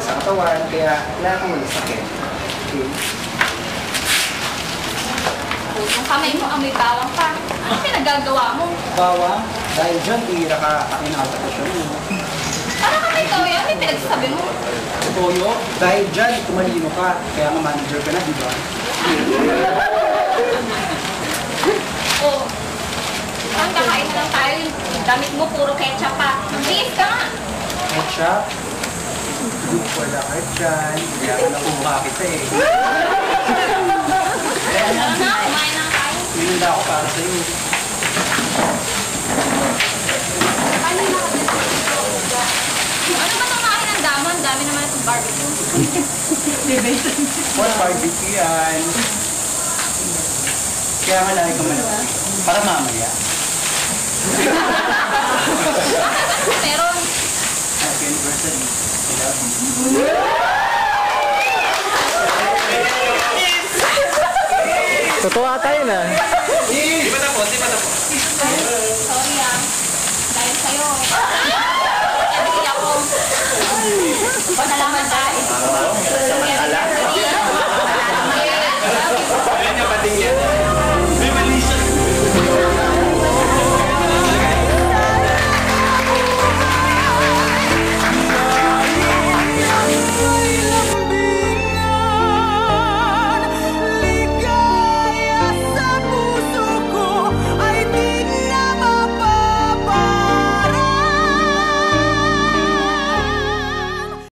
na sa katawan, kaya wala kang malasakit. Okay? Yung kamay mo, amoy bawang pa. Ano pinagagawa mo? Bawang, dahil dyan, tira ka kainakatasyon mo. Para kamay ikaw yan, may pinagsasabi mo. Toyo, dahil dyan, tumalino ka, kaya nga manager ka na, di ba? Oo. Ang kakain na lang tayo, yung damit mo puro ketchup pa. Bilis ka nga. Ketchup, good for the heart dyan, kaya ka nakuha kita eh. Ano na, kumain na tayo. Minunda ako para sa'yo. Ano ba itong kain ng damo? Ang dami naman itong barbecue. What barbecue yan? Kaya nga lagi ka malapit. Para mamaya. Meron. Happy anniversary. I love you. Totoo ata yun ah. Di ba tapos? Sorry ah. Dahil sa'yo. Hindi ako. Pasalamat tayo. Samantala.